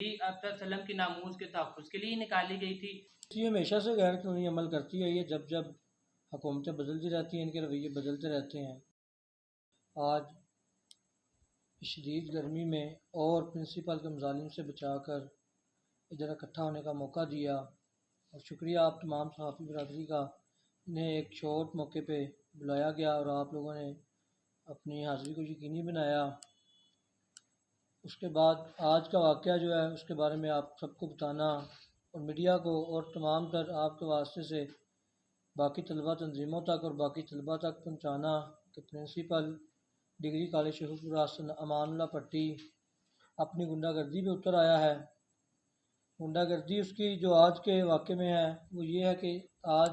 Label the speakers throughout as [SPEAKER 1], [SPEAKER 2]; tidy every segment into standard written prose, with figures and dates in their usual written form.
[SPEAKER 1] وسلم کی ناموس کے تحفظ کے لیے نکالی گئی تھی۔
[SPEAKER 2] یہ ہمیشہ سے غیر قانونی عمل کرتی ہے، یہ جب حکومتیں بدلتی رہتی ہیں ان کے رویے بدلتے رہتے ہیں۔ آج شدید گرمی میں اور پرنسپل کے مظالم سے بچا کر ادھر اکٹھا ہونے کا موقع دیا، اور شکریہ آپ تمام صحافی برادری کا، انہیں ایک شارٹ موقع پہ بلایا گیا اور آپ لوگوں نے اپنی حاضری کو یقینی بنایا۔ اس کے بعد آج کا واقعہ جو ہے اس کے بارے میں آپ سب کو بتانا اور میڈیا کو اور تمام تر آپ کے واسطے سے باقی طلبہ تنظیموں تک اور باقی طلبہ تک پہنچانا کہ پرنسپل ڈگری کالج شیخ پورہ امان اللہ پٹی اپنی غنڈہ گردی پہ اتر آیا ہے۔ غنڈہ گردی اس کی جو آج کے واقعے میں ہے وہ یہ ہے کہ آج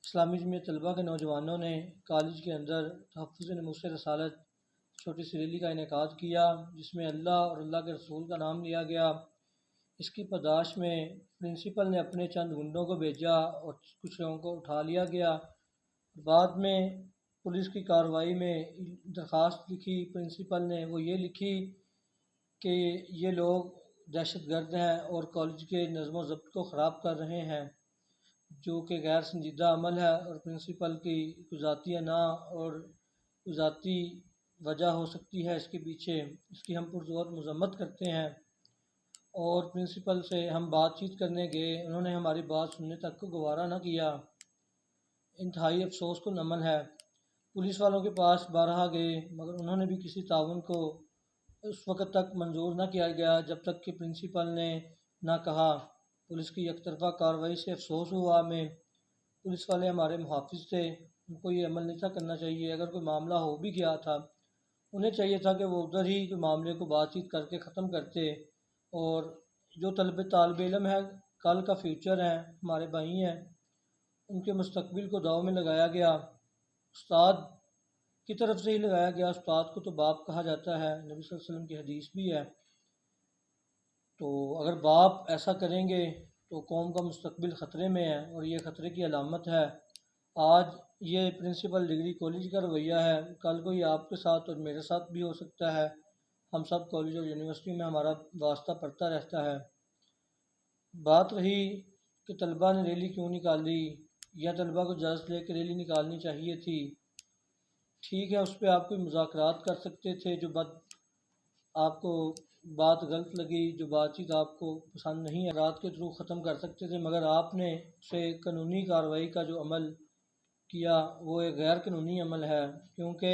[SPEAKER 2] اسلامی جمعیت طلبہ کے نوجوانوں نے کالج کے اندر تحفظ ناموس رسالت چھوٹی سی ریلی کا انعقاد کیا، جس میں اللہ اور اللہ کے رسول کا نام لیا گیا۔ اس کی پاداش میں پرنسپل نے اپنے چند گنڈوں کو بھیجا اور کچھ لوگوں کو اٹھا لیا گیا۔ بعد میں پولیس کی کارروائی میں درخواست لکھی پرنسپل نے، وہ یہ لکھی کہ یہ لوگ دہشت گرد ہیں اور کالج کے نظم و ضبط کو خراب کر رہے ہیں، جو کہ غیر سنجیدہ عمل ہے اور پرنسپل کی ذاتی انا اور ذاتی وجہ ہو سکتی ہے اس کے پیچھے، اس کی ہم پرزور مذمت کرتے ہیں۔ اور پرنسپل سے ہم بات چیت کرنے گئے، انہوں نے ہماری بات سننے تک کو گوارا نہ کیا، انتہائی افسوس کن عمل ہے۔ پولیس والوں کے پاس بارہا گئے مگر انہوں نے بھی کسی تعاون کو اس وقت تک منظور نہ کیا گیا جب تک کہ پرنسپل نے نہ کہا۔ پولیس کی یک طرفہ کارروائی سے افسوس ہوا ہمیں، پولیس والے ہمارے محافظ تھے، ان کو یہ عمل نہیں تھا کرنا چاہیے۔ اگر کوئی معاملہ ہو بھی گیا تھا انہیں چاہیے تھا کہ وہ ادھر ہی معاملے کو بات چیت کر کے ختم کرتے، اور جو طالب علم ہے کل کا فیوچر ہیں، ہمارے بھائی ہیں، ان کے مستقبل کو داؤ میں لگایا گیا۔ استاد کی طرف سے ہی لگایا گیا، استاد کو تو باپ کہا جاتا ہے، نبی صلی اللہ علیہ وسلم کی حدیث بھی ہے۔ تو اگر باپ ایسا کریں گے تو قوم کا مستقبل خطرے میں ہے اور یہ خطرے کی علامت ہے۔ آج یہ پرنسپل ڈگری کالج کا رویہ ہے، کل کو یہ آپ کے ساتھ اور میرے ساتھ بھی ہو سکتا ہے۔ ہم سب کالج اور یونیورسٹی میں ہمارا واسطہ پڑتا رہتا ہے۔ بات رہی کہ طلبہ نے ریلی کیوں نکالی یا طلبہ کو اجازت لے کے ریلی نکالنی چاہیے تھی، ٹھیک ہے اس پہ آپ کوئی مذاکرات کر سکتے تھے، جو آپ کو بات غلط لگی، جو بات چیت آپ کو پسند نہیں ہے، رات کے تھرو ختم کر سکتے تھے، مگر آپ نے اسے قانونی کارروائی کا جو عمل کیا وہ ایک غیر قانونی عمل ہے، کیونکہ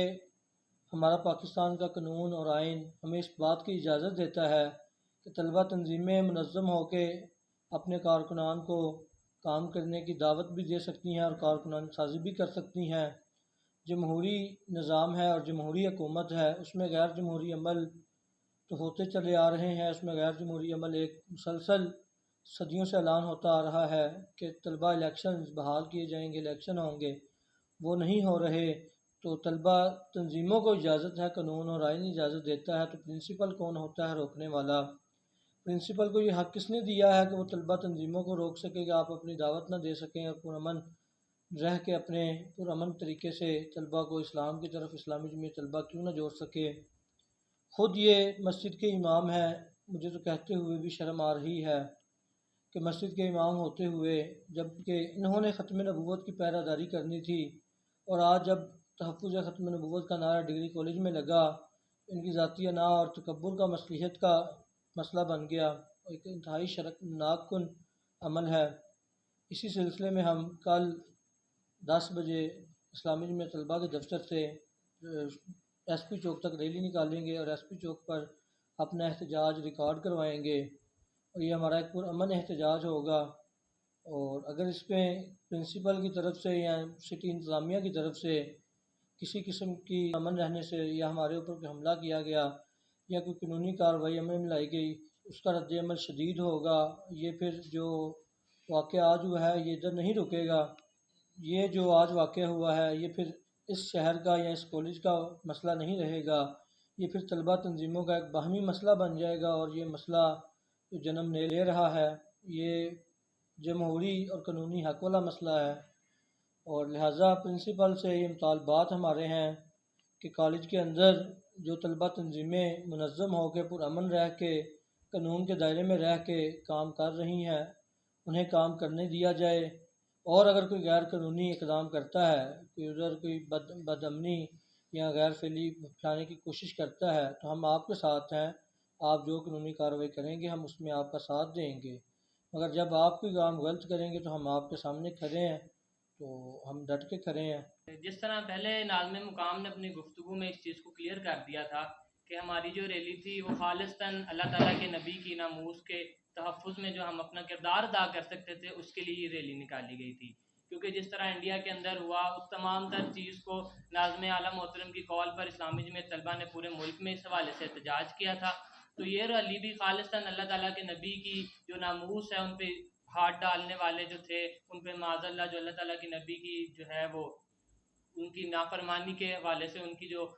[SPEAKER 2] ہمارا پاکستان کا قانون اور آئین ہمیں اس بات کی اجازت دیتا ہے کہ طلبہ تنظیمیں منظم ہو کے اپنے کارکنان کو کام کرنے کی دعوت بھی دے سکتی ہیں اور کارکنان سازی بھی کر سکتی ہیں۔ جمہوری نظام ہے اور جمہوری حکومت ہے، اس میں غیر جمہوری عمل تو ہوتے چلے آ رہے ہیں، اس میں غیر جمہوری عمل ایک مسلسل صدیوں سے اعلان ہوتا آ رہا ہے کہ طلبہ الیکشنز بحال کیے جائیں گے، الیکشن ہوں گے، وہ نہیں ہو رہے۔ تو طلبہ تنظیموں کو اجازت ہے، قانون اور آئین اجازت دیتا ہے، تو پرنسپل کون ہوتا ہے روکنے والا؟ پرنسپل کو یہ حق کس نے دیا ہے کہ وہ طلبہ تنظیموں کو روک سکے کہ آپ اپنی دعوت نہ دے سکیں اور پرامن رہ کے اپنے پرامن طریقے سے طلبہ کو اسلام کی طرف اسلامی جمعیت طلبہ کیوں نہ جوڑ سکے؟ خود یہ مسجد کے امام ہیں، مجھے تو کہتے ہوئے بھی شرم آ رہی ہے کہ مسجد کے امام ہوتے ہوئے جب کہ انہوں نے ختم نبوت کی پہرہ داری کرنی تھی، اور آج جب تحفظ ختم نبوت کا نعرہ ڈگری کالج میں لگا، ان کی ذاتی انا اور تکبر کا مصلحت کا مسئلہ بن گیا، ایک انتہائی شرمناک کن عمل ہے۔ اسی سلسلے میں ہم کل 10 بجے اسلامی جمعیت طلبہ کے دفتر سے ایس پی چوک تک ریلی نکالیں گے اور ایس پی چوک پر اپنا احتجاج ریکارڈ کروائیں گے، اور یہ ہمارا ایک پرامن احتجاج ہوگا۔ اور اگر اس پہ پرنسپل کی طرف سے یا سٹی انتظامیہ کی طرف سے کسی قسم کی امن رہنے سے یا ہمارے اوپر کوئی حملہ کیا گیا یا کوئی قانونی کارروائی عمل میں لائی گئی، اس کا رد عمل شدید ہوگا۔ یہ پھر جو واقعہ آج ہوا ہے یہ ادھر نہیں رکے گا، یہ جو آج واقعہ ہوا ہے یہ پھر اس شہر کا یا اس کالج کا مسئلہ نہیں رہے گا، یہ پھر طلبہ تنظیموں کا ایک باہمی مسئلہ بن جائے گا، اور یہ مسئلہ جو جنم لے رہا ہے یہ جمہوری اور قانونی حق والا مسئلہ ہے۔ اور لہٰذا پرنسپل سے یہ مطالبات ہمارے ہیں کہ کالج کے اندر جو طلبہ تنظیمیں منظم ہو کے پرامن رہ کے قانون کے دائرے میں رہ کے کام کر رہی ہیں انہیں کام کرنے دیا جائے، اور اگر کوئی غیر قانونی اقدام کرتا ہے، کوئی ادھر کوئی بد امنی یا غیر فعلی پھیلانے کی کوشش کرتا ہے، تو ہم آپ کے ساتھ ہیں، آپ جو قانونی کارروائی کریں گے ہم اس میں آپ کا ساتھ دیں گے، مگر جب آپ کوئی کام غلط کریں گے تو ہم آپ کے سامنے کھڑے ہیں، تو ہم ڈٹ کے کھڑے ہیں۔
[SPEAKER 1] جس طرح پہلے ناظم مقام نے اپنی گفتگو میں اس چیز کو کلیئر کر دیا تھا کہ ہماری جو ریلی تھی وہ خالصتاً اللہ تعالیٰ کے نبی کی ناموس کے تحفظ میں جو ہم اپنا کردار ادا کر سکتے تھے اس کے لیے یہ ریلی نکالی گئی تھی، کیونکہ جس طرح انڈیا کے اندر ہوا اس تمام تر چیز کو ناظم اعلیٰ محترم کی کال پر اسلامی جمعیت طلبہ نے پورے ملک میں اس حوالے سے احتجاج کیا تھا، تو یہ ریلی بھی خالصتاً اللہ تعالیٰ کے نبی کی جو ناموس ہے ان پہ ہاتھ ڈالنے والے جو تھے ان پہ معاذ اللہ جو اللہ تعالیٰ کے نبی کی جو ہے وہ ان کی نافرمانی کے حوالے سے ان کی جو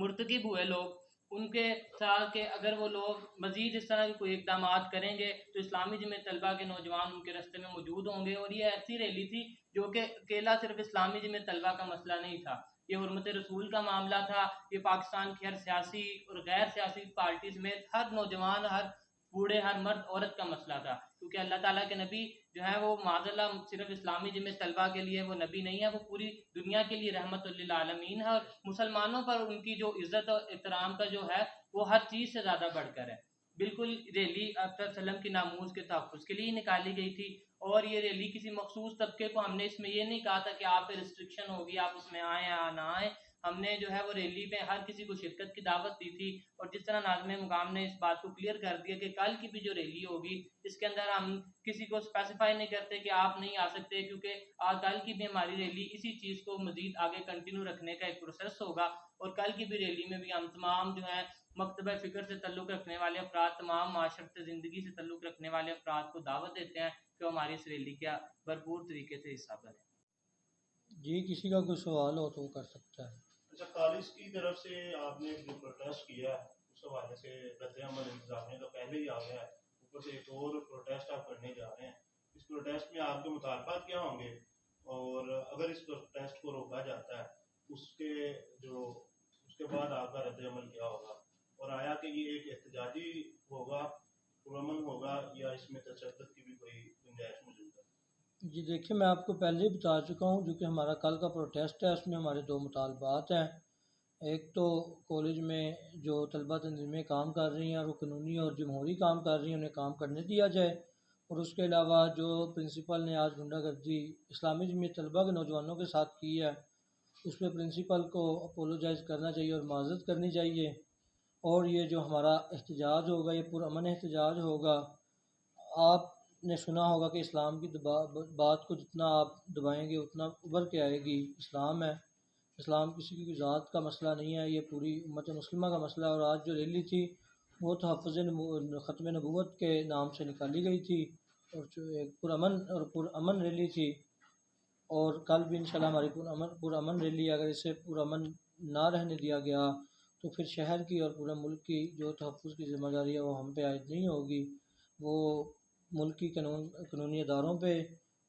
[SPEAKER 1] مرتکب ہوئے لوگ ان کے ساتھ کہ اگر وہ لوگ مزید اس طرح کے کوئی اقدامات کریں گے تو اسلامی جمعیت طلبہ کے نوجوان ان کے راستے میں موجود ہوں گے، اور یہ ایسی ریلی تھی جو کہ اکیلا صرف اسلامی جمعیت طلبہ کا مسئلہ نہیں تھا، یہ حرمت رسول کا معاملہ تھا، یہ پاکستان کی ہر سیاسی اور غیر سیاسی پارٹی سمیت ہر نوجوان، ہر بوڑھے، ہر مرد عورت کا مسئلہ تھا، کیونکہ اللہ تعالیٰ کے نبی جو ہے وہ معاذ اللہ صرف اسلامی جمعیت طلبہ کے لیے وہ نبی نہیں ہے، وہ پوری دنیا کے لیے رحمت للعالمین ہے، اور مسلمانوں پر ان کی جو عزت اور احترام کا جو ہے وہ ہر چیز سے زیادہ بڑھ کر ہے۔ بالکل ریلی آپ صلی اللہ علیہ وسلم کی ناموس کے تحفظ کے لیے نکالی گئی تھی، اور یہ ریلی کسی مخصوص طبقے کو ہم نے اس میں یہ نہیں کہا تھا کہ آپ پہ ریسٹرکشن ہوگی آپ اس میں آئیں یا نہ آئیں، ہم نے جو ہے وہ ریلی میں ہر کسی کو شرکت کی دعوت دی تھی، اور جس طرح ناظم مقام نے اس بات کو کلیئر کر دیا کہ کل کی بھی جو ریلی ہوگی اس کے اندر ہم کسی کو اسپیسیفائی نہیں کرتے کہ آپ نہیں آ سکتے، کیونکہ کل کی بھی ہماری ریلی اسی چیز کو مزید آگے کنٹینیو رکھنے کا ایک پروسیس ہوگا، اور کل کی بھی ریلی میں بھی ہم تمام جو ہے مکتبہ فکر سے تعلق رکھنے والے افراد، تمام معاشرت زندگی سے تعلق رکھنے والے افراد کو دعوت دیتے ہیں کہ وہ ہماری اس ریلی کا بھرپور طریقے سے حصہ بنیں۔
[SPEAKER 2] جی کسی کا کوئی سوال ہو تو وہ کر سکتا ہے۔
[SPEAKER 3] اچھا، کالج کی طرف سے آپ نے جو پروٹیسٹ کیا ہے اس حوالے سے رد عمل انتظامیہ کا پہلے ہی آ گیا ہے، اوپر سے ایک اور پروٹیسٹ آپ کرنے جا رہے ہیں، اس پروٹیسٹ میں آپ کے مطالبات کیا ہوں گے، اور اگر اس پروٹیسٹ کو روکا جاتا ہے اس کے بعد آپ کا رد عمل کیا ہوگا، اور آیا کہ یہ ایک احتجاجی ہوگا، پرامن ہوگا، یا اس میں تشدد کی بھی کوئی گنجائش موجود ہے؟
[SPEAKER 2] جی دیکھیں میں آپ کو پہلے ہی بتا چکا ہوں، جو کہ ہمارا کل کا پروٹیسٹ ہے اس میں ہمارے دو مطالبات ہیں، ایک تو کالج میں جو طلبہ تنظیمیں کام کر رہی ہیں اور وہ قانونی اور جمہوری کام کر رہی ہیں انہیں کام کرنے دیا جائے، اور اس کے علاوہ جو پرنسپل نے آج غنڈہ گردی اسلامی جمعیت طلبہ کے نوجوانوں کے ساتھ کی ہے اس پہ پرنسپل کو اپولوجائز کرنا چاہیے اور معذرت کرنی چاہیے، اور یہ جو ہمارا احتجاج ہوگا یہ پرامن احتجاج ہوگا۔ آپ نے سنا ہوگا کہ اسلام کی بات کو جتنا آپ دبائیں گے اتنا ابھر کے آئے گی، اسلام ہے، اسلام کسی کی ذات کا مسئلہ نہیں ہے، یہ پوری امت مسلمہ کا مسئلہ ہے، اور آج جو ریلی تھی وہ تحفظ ختم نبوت کے نام سے نکالی گئی تھی، اور جو ایک پرامن ریلی تھی، اور کل بھی انشاءاللہ ہماری پرامن ریلی، اگر اسے پرامن نہ رہنے دیا گیا تو پھر شہر کی اور پورے ملک کی جو تحفظ کی ذمہ داری ہے وہ ہم پہ عائد نہیں ہوگی، وہ ملک کی قانونی اداروں پہ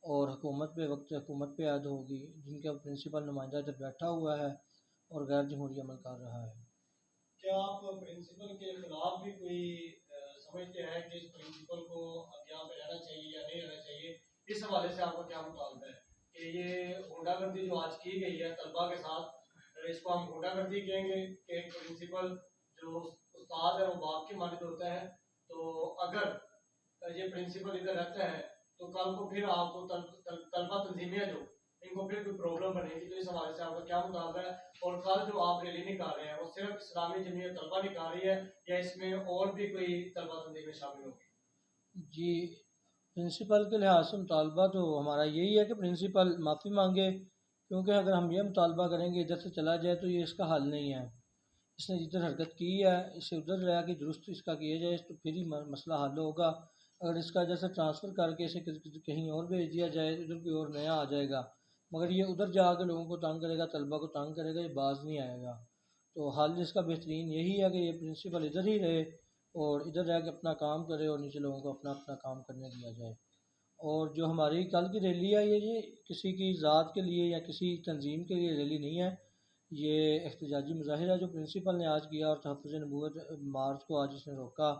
[SPEAKER 2] اور حکومت پہ، وقت حکومت پہ عائد ہوگی جن کا پرنسپل نمائندہ ادھر بیٹھا ہوا ہے اور غیر جمہوری عمل کر رہا ہے۔
[SPEAKER 4] کیا آپ پرنسپل کے خلاف بھی کوئی سمجھتے ہیں کہ اس پرنسپل کو اب یہاں پہ رہنا چاہیے یا نہیں رہنا چاہیے؟ اس حوالے سے آپ کا کیا مطالبہ ہے کہ یہ غنڈہ گردی جو آج کی گئی ہے طلبہ کے ساتھ، اس کو ہم غنڈہ گردی کہیں گے کہ ایک پرنسپل جو استاد ہے وہ باپ کی مانند ہوتا ہے، تو اگر یہ پرنسپل ادھر رہتا ہے تو کل کو پھر آپ کو طلبہ تنظیمیں جو ان کو پھر کوئی پرابلم بنے گی، تو اس حوالے سے آپ کا کیا مطالبہ ہے؟ اور کل جو آپ ریلی نکال رہے ہیں وہ صرف اسلامی جمعیت طلبہ نکال رہی ہے یا اس میں اور بھی کوئی طلبہ تنظیمیں شامل ہوں گی؟
[SPEAKER 2] جی پرنسپل کے لحاظ سے مطالبہ تو ہمارا یہی ہے کہ پرنسپل معافی مانگے، کیونکہ اگر ہم یہ مطالبہ کریں گے ادھر سے چلا جائے تو یہ اس کا حل نہیں ہے، اس نے جدھر حرکت کی ہے اسے ادھر رہا کہ درست اس کا کیا جائے تو پھر ہی مسئلہ حل ہوگا، اگر اس کا جیسے ٹرانسفر کر کے اسے کہیں اور بھیج دیا جائے ادھر کوئی اور نیا آ جائے گا، مگر یہ ادھر جا کے لوگوں کو تنگ کرے گا، طلبہ کو تنگ کرے گا، یہ باز نہیں آئے گا، تو حل اس کا بہترین یہی ہے کہ یہ پرنسپل ادھر ہی رہے اور ادھر رہ کے اپنا کام کرے اور نیچے لوگوں کو اپنا اپنا کام کرنے دیا جائے۔ اور جو ہماری کل کی ریلی ہے یہ کسی کی ذات کے لیے یا کسی تنظیم کے لیے ریلی نہیں ہے، یہ احتجاجی مظاہرہ جو پرنسپل نے آج کیا اور تحفظ نبوت مارچ کو آج اس نے روکا،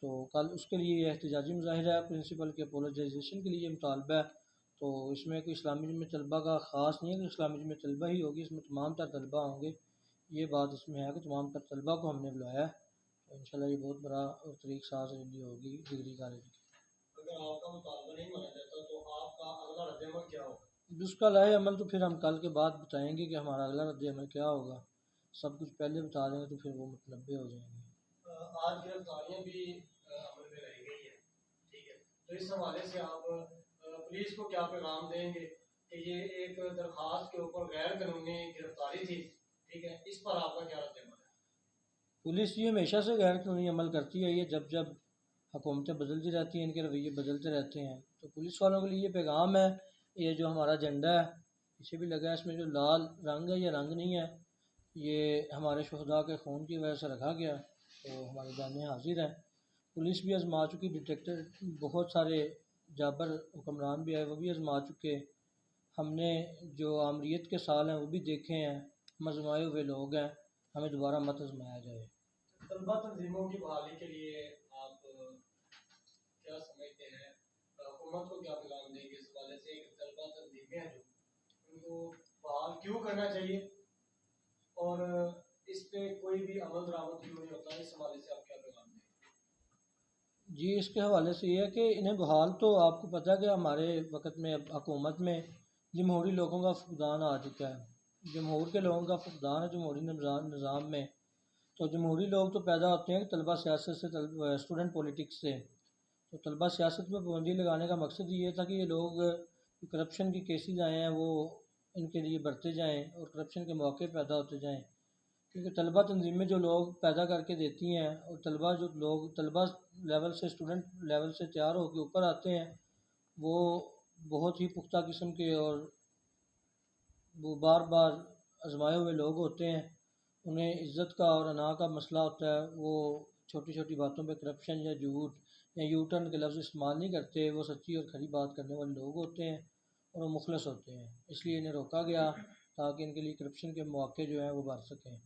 [SPEAKER 2] تو کل اس کے لیے یہ احتجاجی مظاہرہ ہے، پرنسپل کے اپولوجائزیشن کے لیے یہ مطالبہ ہے۔ تو اس میں کوئی اسلامی جمعیت طلبہ کا خاص نہیں ہے کہ اسلامی جمعیت طلبہ ہی ہوگی، اس میں تمام تر طلبہ ہوں گے۔ یہ بات اس میں ہے کہ تمام تر طلبہ کو ہم نے بلایا ہے، تو انشاءاللہ یہ بہت بڑا اور طریق ساز ریلی ہوگی ڈگری کالج کی۔
[SPEAKER 4] اگر آپ کا مطالبہ نہیں مانا جاتا تو آپ کا اگلا رد عمل کیا ہوگا؟
[SPEAKER 2] اس کا لائے عمل تو پھر ہم کل کے بعد بتائیں گے کہ ہمارا اگلا رد عمل کیا ہوگا۔ سب کچھ پہلے بتا دیں گے تو پھر وہ متنبع ہو جائیں گے۔
[SPEAKER 4] آج گرفتاریاں بھی عمل میں رہ گئی ہیں، ٹھیک ہے، تو اس حوالے سے آپ پولیس کو کیا پیغام دیں گے کہ یہ ایک درخواست کے اوپر غیر قانونی گرفتاری تھی، ٹھیک ہے، اس پر آپ کا کیا رد عمل ہے؟
[SPEAKER 2] پولیس یہ ہمیشہ سے غیر قانونی عمل کرتی ہے، یہ جب حکومتیں بدلتی رہتی ہیں ان کے رویے بدلتے رہتے ہیں۔ تو پولیس والوں کے لیے یہ پیغام ہے، یہ جو ہمارا جھنڈا ہے پیچھے بھی لگا ہے، اس میں جو لال رنگ ہے یہ رنگ نہیں ہے، یہ ہمارے شہداء کے خون کی وجہ سے رکھا گیا، تو ہماری جانیں حاضر ہیں۔ پولیس بھی آزما چکی، ڈیٹیکٹر بہت سارے جابر حکمران بھی آئے وہ بھی آزما چکے۔ ہم نے جو آمریت کے سال ہیں وہ بھی دیکھے ہیں، ہم آزمائے ہوئے لوگ ہیں، ہمیں دوبارہ مت آزمایا جائے۔
[SPEAKER 4] طلبہ تنظیموں کی بحالی کے لیے آپ کیا سمجھتے ہیں؟ حکومت کو کیا پیغام دیں گے اس حوالے سے کہ طلبہ تنظیمیں ہیں جو ان کو بحال کیوں کرنا چاہیے، اور اس پہ کوئی بھی عمل درآمد کیوں نہیں ہوتا، اس حوالے سے آپ کیا پیغام دیں گے؟
[SPEAKER 2] جی اس کے حوالے سے یہ ہے کہ انہیں بحال تو آپ کو پتہ ہے کہ ہمارے وقت میں حکومت میں جمہوری لوگوں کا فقدان آ چکا ہے، جمہور کے لوگوں کا فقدان ہے جمہوری نظام میں۔ تو جمہوری لوگ تو پیدا ہوتے ہیں کہ طلبہ سیاست سے، اسٹوڈنٹ پولیٹکس سے۔ تو طلبہ سیاست میں پابندی لگانے کا مقصد یہ تھا کہ یہ لوگ کرپشن کی کیسز آئے ہیں وہ ان کے لیے بڑھتے جائیں اور کرپشن کے موقع پیدا ہوتے جائیں، کیونکہ طلبہ تنظیمیں جو لوگ پیدا کر کے دیتی ہیں اور طلبہ لیول سے، اسٹوڈنٹ لیول سے تیار ہو کے اوپر آتے ہیں، وہ بہت ہی پختہ قسم کے اور وہ بار بار آزمائے ہوئے لوگ ہوتے ہیں۔ انہیں عزت کا اور انا کا مسئلہ ہوتا ہے، وہ چھوٹی چھوٹی باتوں پہ کرپشن یا جھوٹ یا یو ٹرن کے لفظ استعمال نہیں کرتے، وہ سچی اور کھری بات کرنے والے لوگ ہوتے ہیں اور وہ مخلص ہوتے ہیں، اس لیے انہیں روکا گیا تاکہ ان کے لیے کرپشن کے مواقع جو ہیں وہ بڑھ سکیں۔